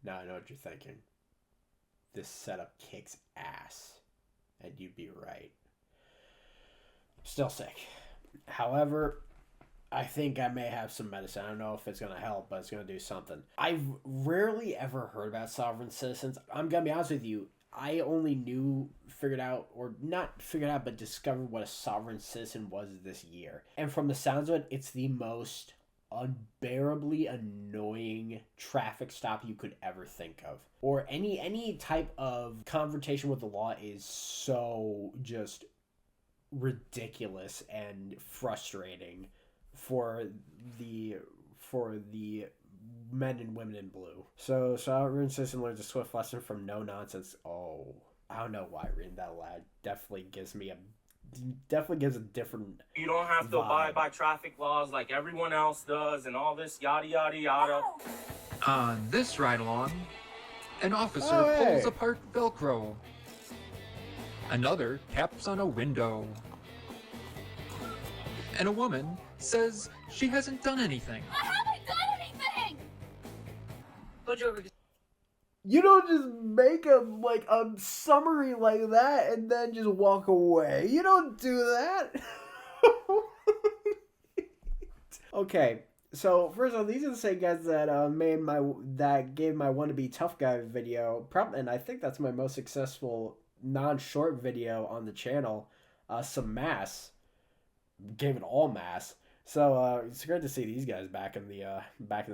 Now I know what you're thinking. This setup kicks ass. And you'd be right. Still sick. However, I think I may have some medicine. I don't know if it's going to help, but it's going to do something. I've rarely ever heard about sovereign citizens. I'm going to be honest with you. I only figured out, but discovered what a sovereign citizen was this year. And from the sounds of it, it's the most unbearably annoying traffic stop you could ever think of. Or any type of confrontation with the law is so just ridiculous and frustrating for the men and women in blue. So sovereign citizen learns a swift lesson from no nonsense. Oh, I don't know why reading that aloud definitely gives a different. You don't have to abide by traffic laws like everyone else does, and all this yada yada yada. On this ride along, an officer pulls apart Velcro. Another taps on a window. And a woman says she hasn't done anything. I haven't done anything! You don't just make a summary like that and then just walk away. You don't do that. Okay, so first of all, these are the same guys that gave my wannabe tough guy video, and I think that's my most successful non-short video on the channel. Some mass, gave it all mass. So it's great to see these guys back in the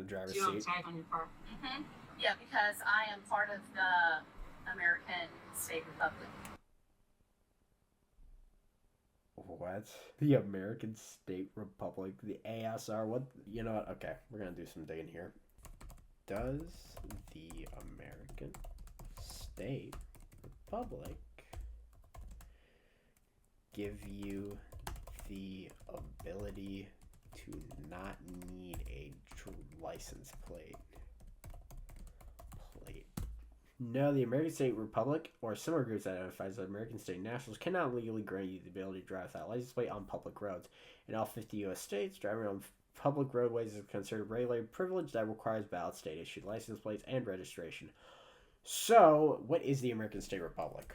driver's seat. Do you have a tag on your car? Mm-hmm. Yeah, because I am part of the American State Republic. What? The American State Republic? The ASR? What? You know what? Okay, we're gonna do some digging here. Does the American State Republic give you the ability to not need a license plate? No, the American State Republic or similar groups that identify as American state nationals cannot legally grant you the ability to drive without a license plate on public roads. In all 50 U.S. states, driving on public roadways is considered a regulated privilege that requires valid state-issued license plates and registration. So, what is the American State Republic?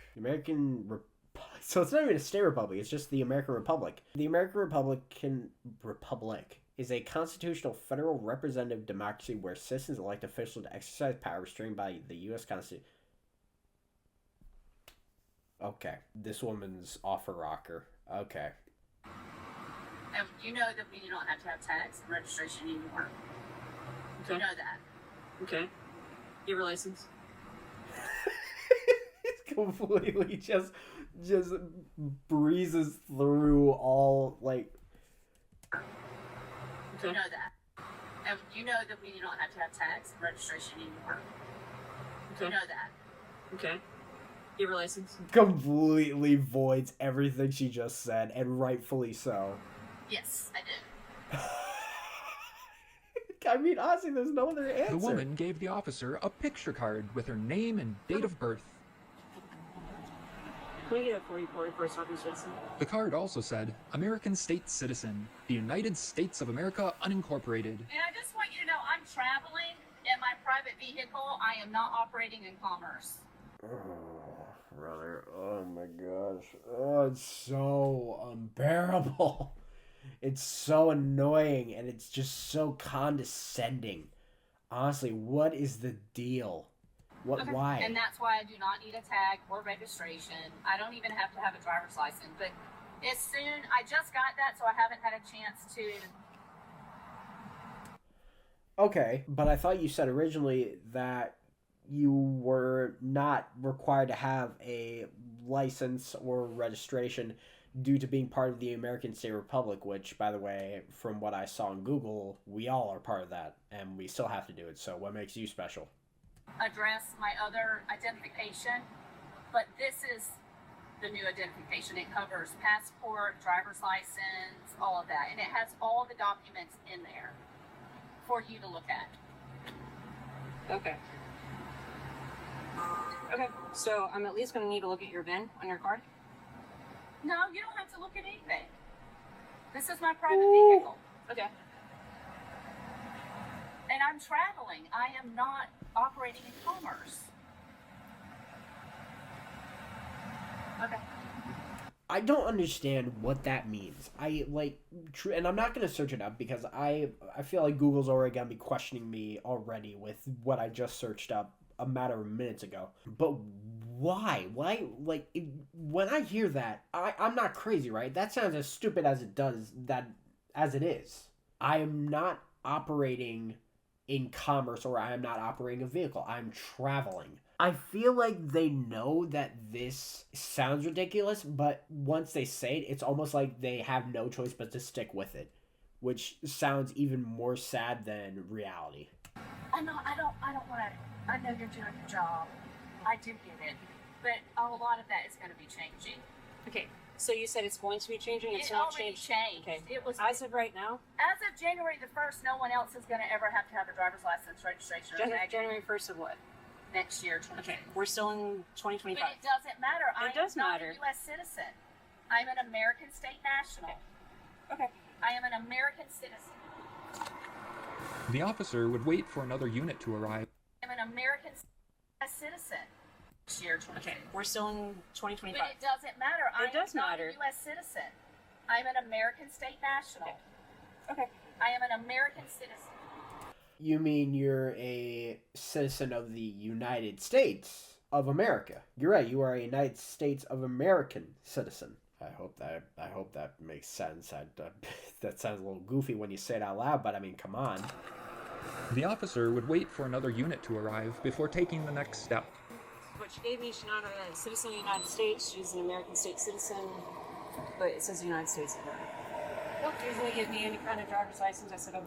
So it's not even a state republic, it's just the American Republic. The American Republic is a constitutional federal representative democracy where citizens elect officials to exercise power restrained by the U.S. Constitution. Okay, this woman's off her rocker. Okay. And you know that we don't have to have tags and registration anymore. Okay. You know that. Okay. You have a license? It's completely just breezes through all, like... Okay. You know that. And you know that we don't have to have tags and registration anymore. Okay. You know that. Okay. You have a license? Completely voids everything she just said, and rightfully so. Yes, I did. I mean, honestly, there's no other answer. The woman gave the officer a picture card with her name and date of birth. Can we get a 40 for a sovereign citizen? The card also said, American State Citizen, the United States of America Unincorporated. And I just want you to know I'm traveling in my private vehicle. I am not operating in commerce. Oh, brother. Oh my gosh. Oh, it's so unbearable. It's so annoying, and it's just so condescending. Honestly, what is the deal? What? Okay. Why? And that's why I do not need a tag or registration. I don't even have to have a driver's license. But I just got that, so I haven't had a chance to. Okay, but I thought you said originally that you were not required to have a license or registration due to being part of the American State Republic, which, by the way, from what I saw on Google, we all are part of that, and we still have to do it. So what makes you special? Address my other identification, but this is the new identification. It covers passport, driver's license, all of that, and it has all the documents in there for you to look at. Okay. Okay, so I'm at least going to need to look at your VIN on your card. No, you don't have to look at anything. This is my private vehicle. Okay. And I'm traveling. I am not operating in commerce. Okay. I don't understand what that means. And I'm not gonna search it up because I feel like Google's already gonna be questioning me already with what I just searched up a matter of minutes ago. But why? Why? When I hear that, I'm not crazy, right? That sounds as stupid as it is. I am not operating in commerce, or I am not operating a vehicle. I'm traveling. I feel like they know that this sounds ridiculous, but once they say it, it's almost like they have no choice but to stick with it, which sounds even more sad than reality. I know you're doing your job. I do get it. But a lot of that is going to be changing. Okay, so you said it's going to be changing. It's It not already changed. changed. Okay. It was As of right now, as of January the 1st, no one else is going to ever have to have a driver's license, registration, or tag January 1st of what? next year. 2020. Okay, we're still in 2025. But it doesn't matter. It does I'm not matter. a U.S. citizen. I'm an American state national. Okay. I am an American citizen. The officer would wait for another unit to arrive. I'm an American citizen. Next year. 2020. Okay, we're still in 2025. But it doesn't matter. It does I'm not matter. a U.S. citizen. I'm an American state national. Okay. I am an American citizen. You mean you're a citizen of the United States of America? You're right. You are a United States of American citizen. I hope that makes sense. That sounds a little goofy when you say it out loud, but I mean, come on. The officer would wait for another unit to arrive before taking the next step. What she gave me, she's not a citizen of the United States. She's an American state citizen, but it says United States of America. Don't usually give me any kind of driver's license. I said,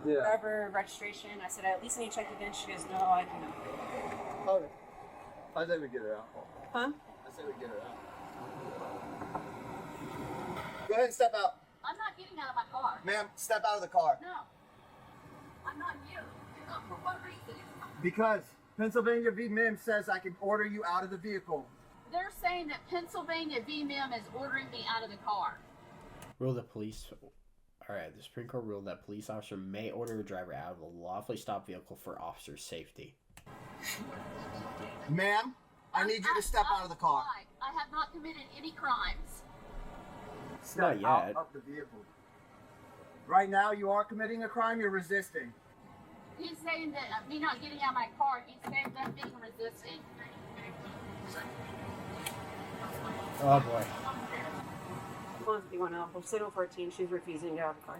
driver registration. I said, I at least need to check the VIN. She goes, no, I do not. Okay. I say we get her out. Huh? I say we get her out. Go ahead and step out. I'm not getting out of my car. Ma'am, step out of the car. No. I'm not you. For what reason? Because Pennsylvania v. Mims says I can order you out of the vehicle. They're saying that Pennsylvania VMM is ordering me out of the car. Rule the police. Alright, the Supreme Court ruled that police officer may order a driver out of a lawfully stopped vehicle for officer's safety. Ma'am, I need you to step out of the car. I have not committed any crimes. Step Not out yet. of the vehicle. Right now, you are committing a crime. You're resisting. He's saying that me not getting out of my car, he's saying that being resisting. Oh boy. Close the one out. Signal 14. She's refusing to get out of the car.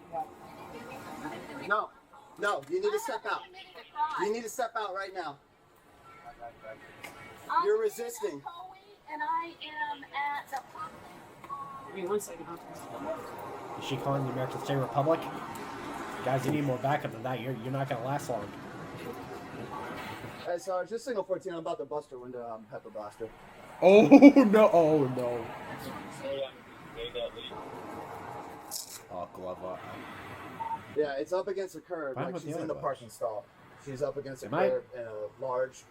No, you need to step out. Committed a crime. You need to step out right now. I'm You're in resisting. Ocoee, and I am at the Give me 1 second. Is she calling the American State Republic? Guys, you need more backup than that. You're not gonna last long. Hey, sorry, just signal 14. I'm about to bust her window, pepper blaster. Oh no! Oh no! Oh, glove up. Yeah, it's up against the curb. Fine Like with she's the in the other parking stall. She's up against the Am I- curb in a large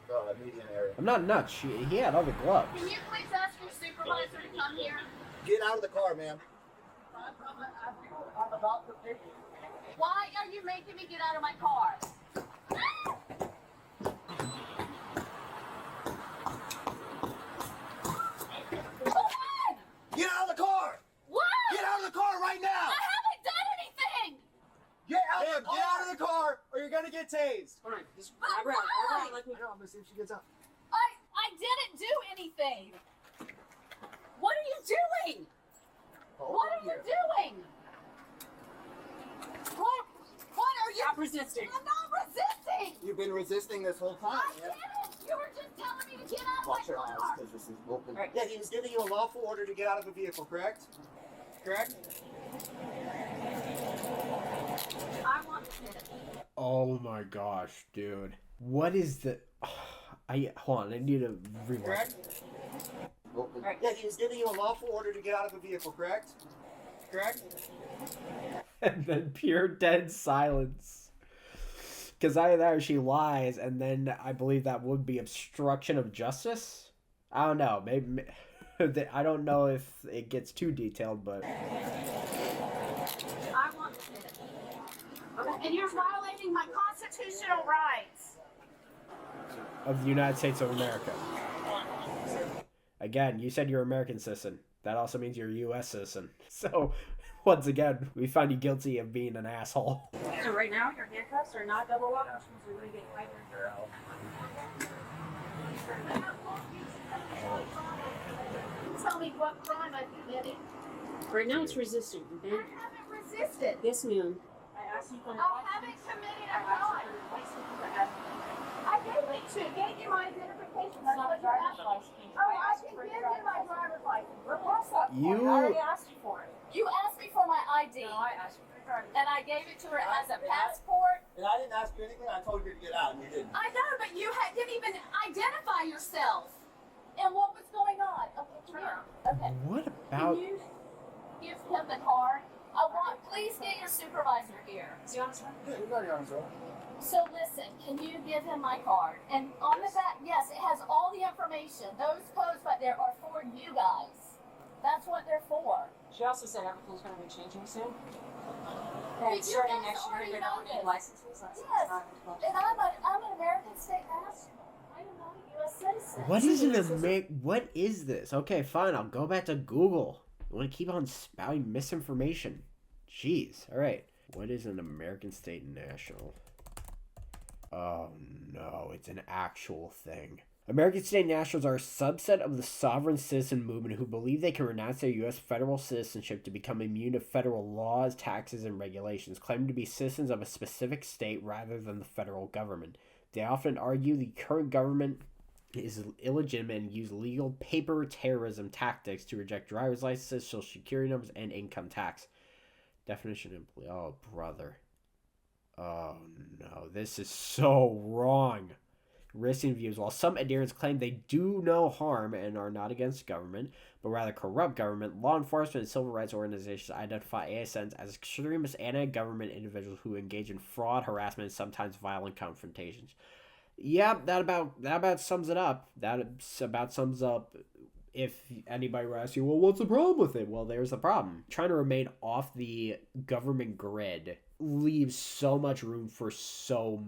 median area. I'm not nuts. He had other gloves. Can you please ask your supervisor to come here? Get out of the car, ma'am. I'm about to pick you. Why are you making me get out of my car? Get out of the car! What? Get out of the car right now! I haven't done anything. Get out of the car! Get out of the car, or you're gonna get tased. All right, just grab her out. Grab her out like we I know, I'm gonna see if she gets out. I didn't do anything. What are you doing? Hold What on are you here. doing? What are you? Stop resisting. I'm not resisting. You've been resisting this whole time. I didn't. You were just telling me to get out of Watch my your eyes, car. because this is open. Right. Yeah, he was giving you a lawful order to get out of the vehicle, correct? Correct? I want this. Oh my gosh, dude. What is the? Hold on. I need to rewind. Correct? Open. Right. Yeah, he was giving you a lawful order to get out of the vehicle, correct? Correct? And then pure dead silence. Because either she lies, and then I believe that would be obstruction of justice. I don't know. Maybe I don't know if it gets too detailed, but I want this. And you're violating my constitutional rights. of the United States of America. Again, you said you're an American citizen. That also means you're a U.S. citizen. So, once again, we find you guilty of being an asshole. So right now, your handcuffs are not double locked, which means we're going to get fired. Tell me what crime I committed. Right now, it's resisting. Okay? I haven't resisted. Yes, ma'am. I asked you for I haven't committed a crime. I gave you my identification. That's what you asked for. Oh, I can give you my driver's license. What's up? You- I already asked you for it. You asked me for my ID. No, I asked you for your driver's And I gave it to her as a passport. And I didn't ask you anything. I told you to get out, and you didn't. I know, but you didn't even identify yourself and what was going on. Okay, come here. Okay. What Can about... you give him the card? Please get your supervisor here. Yeah, you got your arms up. So listen, can you give him my card? And on the back, yes, it has all the information. Those codes back there are for you guys. That's what they're for. She also said everything's going to be changing soon. But And you starting guys next year, already they're going to know get this. licenses. That's Yes. not going to And I'm an American state national. I am not a U.S. citizen. What is what is this? Okay, fine, I'll go back to Google. You want to keep on spouting misinformation? Jeez, alright. What is an American state national? Oh no, it's an actual thing. American state nationals are a subset of the sovereign citizen movement who believe they can renounce their U.S. federal citizenship to become immune to federal laws, taxes, and regulations, claiming to be citizens of a specific state rather than the federal government. They often argue the current government is illegitimate and use legal paper terrorism tactics to reject driver's licenses, social security numbers, and income tax. Definition of... Oh, brother. Oh, no. This is so wrong. Risks and views. While some adherents claim they do no harm and are not against government, but rather corrupt government, law enforcement and civil rights organizations identify ASNs as extremist anti-government individuals who engage in fraud, harassment, and sometimes violent confrontations. Yeah, that about sums it up. That about sums up. If anybody were asking, well, what's the problem with it? Well, there's the problem. Trying to remain off the government grid leaves so much room for so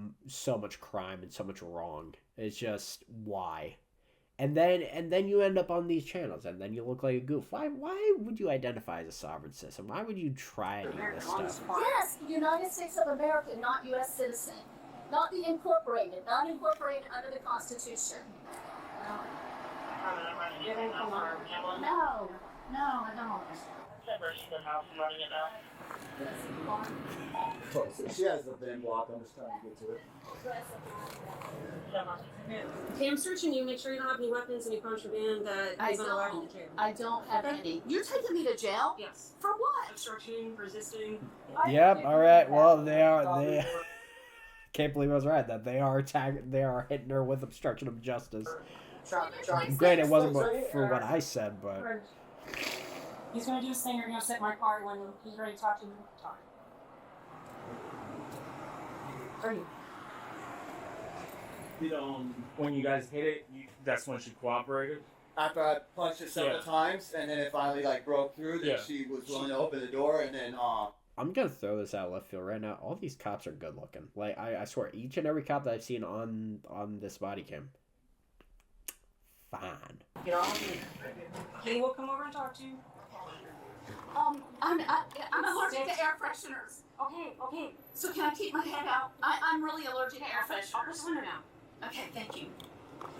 much crime and so much wrong. It's just why. And then you end up on these channels, and then you look like a goof. Why would you identify as a sovereign citizen? Why would you try any of this stuff? Yes, United States of America, not U.S. citizen. Not the incorporated. Not incorporated under the Constitution. No, I don't. She has the VIN block. I'm just trying to get to it. Okay, I'm searching you. Make sure you don't have any weapons, any contraband that I is not allowed in don't. the jail. I don't have any. You're taking me to jail? Yes. For what? Obstruction, resisting. Yep. All right. Well, they can't believe I was right. That they are hitting her with obstruction of justice. Granted, it wasn't for what I said, but He's going to do his thing. You're going to sit in my car when he's ready to talk to you. Talk. Are you? When you guys hit it, that's when she cooperated. After I punched her several times, and then it finally broke through, then she was willing to open the door, and then I'm gonna throw this out left field right now. All these cops are good looking. Like I swear, each and every cop that I've seen on this body cam, fine. Get on. He will come over and talk to you. I'm allergic to air fresheners. Okay. So can I keep my hand out? I'm really allergic to air I'll put the fresheners. window down. Okay, thank you.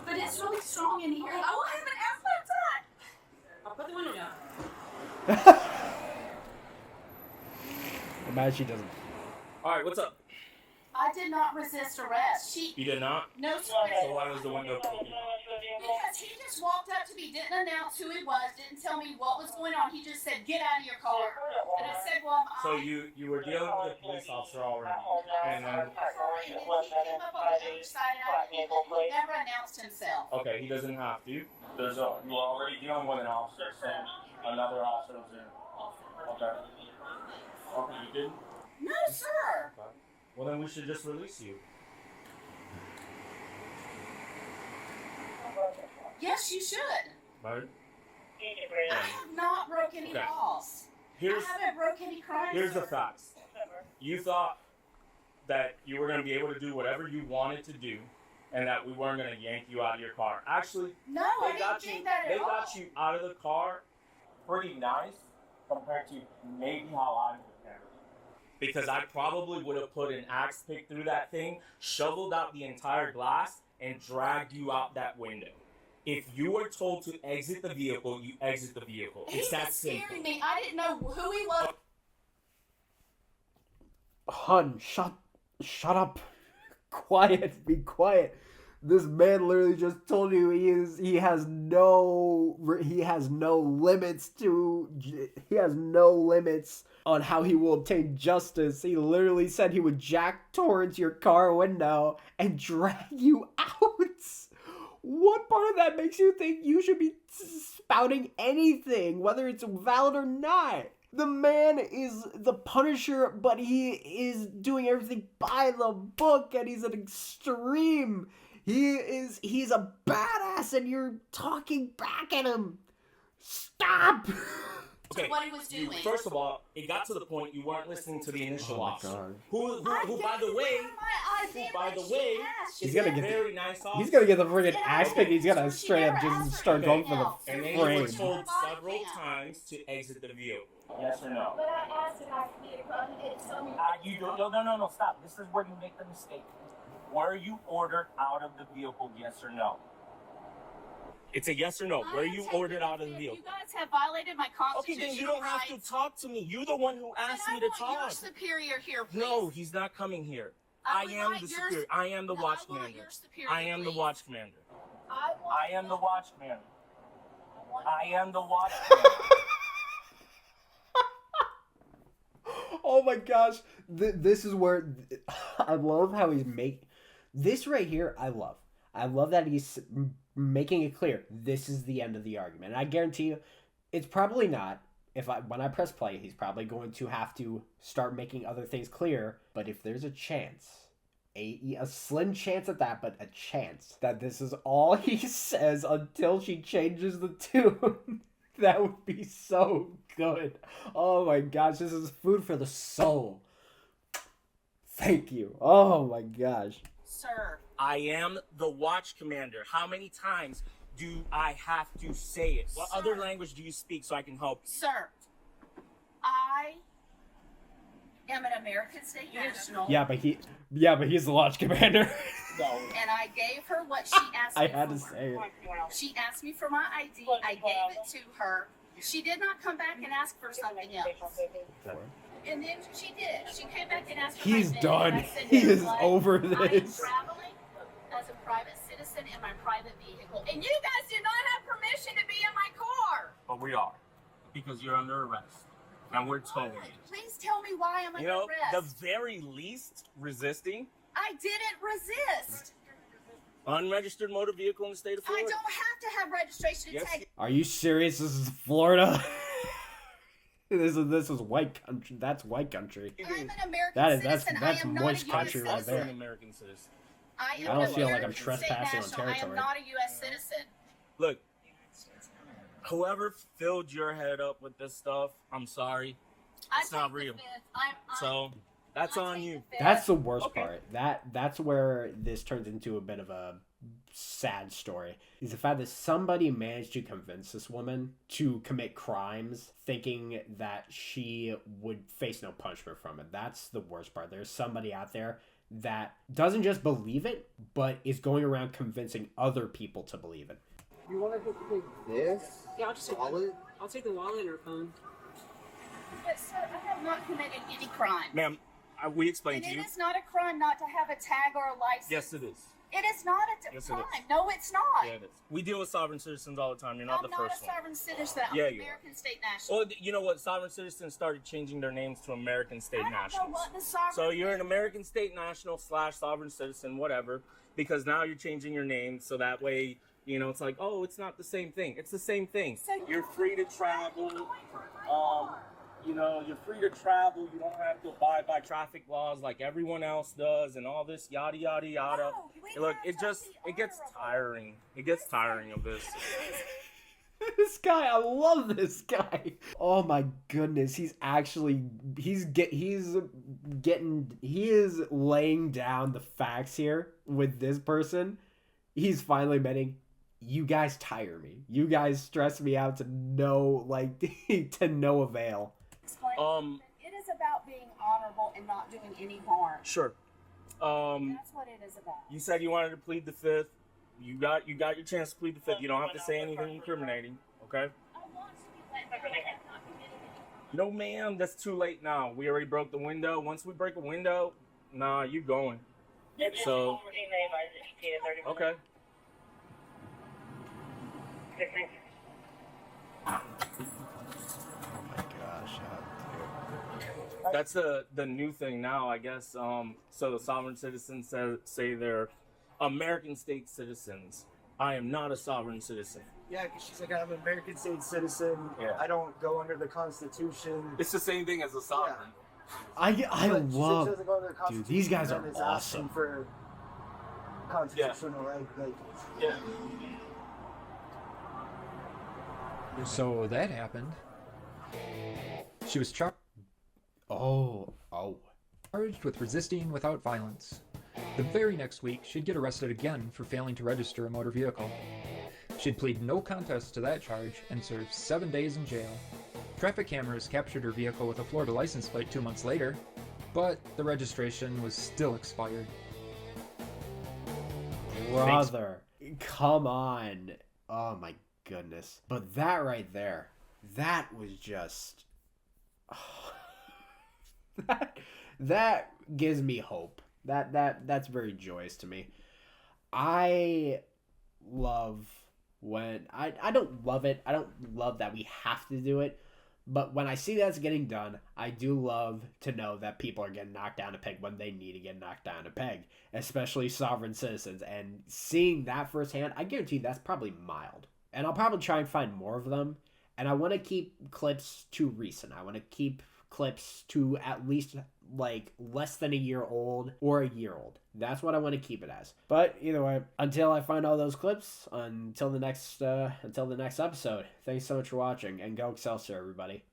But it's really strong in here. I will have an asthma attack. I'll put the window down. Imagine she doesn't. All right, what's up? I did not resist arrest. You did not? No, sir. So why was the window broken? Because he just walked up to me, didn't announce who he was, didn't tell me what was going on. He just said, "Get out of your car." And I said, "Well, So you were dealing with a police officer already, and then And then he came up on the other side, and he never announced himself. okay, he doesn't have to. You were already dealing with an officer, so another officer was there. Okay. Okay, you didn't? No, sir. Okay. Well, then we should just release you. Yes, you should. Right? I have not broke any Okay. laws. Here's I haven't broke any crimes. here's the sir. facts. You thought that you were going to be able to do whatever you wanted to do and that we weren't gonna yank you out of your car. Actually, No, I they didn't got you. think that They at all. got you out of the car pretty nice compared to maybe how I would have handled it. Because I probably would have put an axe pick through that thing, shoveled out the entire glass, and dragged you out that window. If you were told to exit the vehicle, you exit the vehicle. It's He's that simple. scaring me. I didn't know who he was. Hun, shut up. Quiet, be quiet. This man literally just told you he has no limits on how he will obtain justice. He literally said he would jack towards your car window and drag you out. What part of that makes you think you should be spouting anything, whether it's valid or not? The man is the Punisher, but he is doing everything by the book, and he's an extreme. He's a badass, and you're talking back at him. Stop! Okay. What he was doing. First of all, it got to the point you weren't listening to the initial officer. God. Who by the way, He's is gonna a get very nice officer. He's gonna get the friggin' axe pick. He's gonna straight up just start going for the And then you were frame. told several times to exit the vehicle. Yes or no? But I asked if I could be a car. He didn't tell me. You don't. No. Stop. This is where you make the mistake. Were you ordered out of the vehicle? Yes or no? It's a yes or no. Were you ordered out of the vehicle? You guys have violated my Okay, constitutional then you don't have to rights. talk to me. You're the one who asked me to And I want your talk. superior here, please. No, he's not coming here. I would am like the yours- superior. I am the No, watch I want commander. your superior, I am the please. watch commander. I I am the watch commander. I am the watch commander. Oh my gosh, this is where I love how he's this right here. I love that he's making it clear this is the end of the argument. And I guarantee you, it's probably not. When I press play, he's probably going to have to start making other things clear. But if there's a chance, a slim chance at that, but a chance that this is all he says until she changes the tune. That would be so good. Oh my gosh, this is food for the soul. Thank you. Oh my gosh. Sir. I am the watch commander. How many times do I have to say it? What Sir. other language do you speak so I can help you? Sir, I am an American State National. Yeah, but he's the launch commander. And I gave her what she asked me I had to for. say it. She asked me for my ID. I gave it to her. She did not come back and ask for something else. And then she did. She came back and asked for He's my name. done. And I said, He "You know is what? over I am this." traveling as a private citizen in my private vehicle. And you guys did not have permission to be in my car. But we are. Because you're under arrest. And we're towing you. Please tell me why I'm under You know, the arrest. very least resisting, I didn't resist. unregistered motor vehicle in the state of I Florida. don't have to have registration to Yes, take. Are you serious? This is Florida. This is white country. That's white country. I'm an American That's citizen. that's I am not moist a US country right Also an there. American citizen. I am I don't an feel like I'm American State trespassing on national. I am territory. not a U.S. citizen. Look, whoever filled your head up with this stuff, I'm sorry. It's I not take the real. fifth. So that's I on take you. the fifth. That's the worst Okay. part. That's where this turns into a bit of a sad story. Is the fact that somebody managed to convince this woman to commit crimes thinking that she would face no punishment from it. That's the worst part. There's somebody out there that doesn't just believe it, but is going around convincing other people to believe it. You want to just take this? Yeah, I'll just take Wallet? I'll take the wallet or phone. But sir, I have not committed any crime. Ma'am, we explained And to it you. is not a crime not to have a tag or a license. Yes, it is. It is not a Yes, it crime. is. No, it's not. Yeah, it is. We deal with sovereign citizens all the time. You're not I'm the not first a one. sovereign citizen. I'm Yeah, an you are. American State national. Well, you know what? Sovereign citizens started changing their names to American State I don't know Nationals. what the sovereign So you're an American State National / sovereign citizen, whatever, because now you're changing your name so that way, you know, it's like, oh, it's not the same thing. It's the same thing. So You're free to travel. You know, you're free to travel. You don't have to abide by traffic laws like everyone else does, and all this yada yada yada. No, we Look, have it to just be it gets honorable. tiring. It gets tiring of this. This guy, I love this guy. Oh my goodness, he is laying down the facts here with this person. He's finally admitting, you guys tire me. You guys stress me out to no to no avail. Explain. It is about being honorable and not doing any harm. Sure. That's what it is about. You said you wanted to plead the fifth. You got your chance to plead the fifth. You don't have to say anything incriminating, okay? I want to be let go. I have not committed any. No, ma'am, that's too late now. We already broke the window. Once we break a window, nah, you going. So, okay. That's the new thing now, I guess. So the sovereign citizens say they're American state citizens. I am not a sovereign citizen. Yeah, because she's like, I'm an American state citizen. Yeah. I don't go under the Constitution. It's the same thing as a sovereign. I But she says she love, doesn't go under the dude, Constitution, these guys and are is asking awesome. for constitutional right. Like, Yeah. So that happened. She was charged Oh. with resisting without violence. The very next week, she'd get arrested again for failing to register a motor vehicle. She'd plead no contest to that charge and serve 7 days in jail. Traffic cameras captured her vehicle with a Florida license plate 2 months later, but the registration was still expired. Brother, come on. Oh my goodness. But that right there, that was just that gives me hope. That's very joyous to me. I love when I don't love it. I don't love that we have to do it. But when I see that's getting done, I do love to know that people are getting knocked down a peg when they need to get knocked down a peg, especially sovereign citizens. And seeing that firsthand, I guarantee that's probably mild. And I'll probably try and find more of them. And I want to keep clips to recent. I want to keep clips to at least like less than a year old or a year old. That's what I want to keep it as. But either way, until I find all those clips, until the next episode, thanks so much for watching, and go Excelsior, everybody.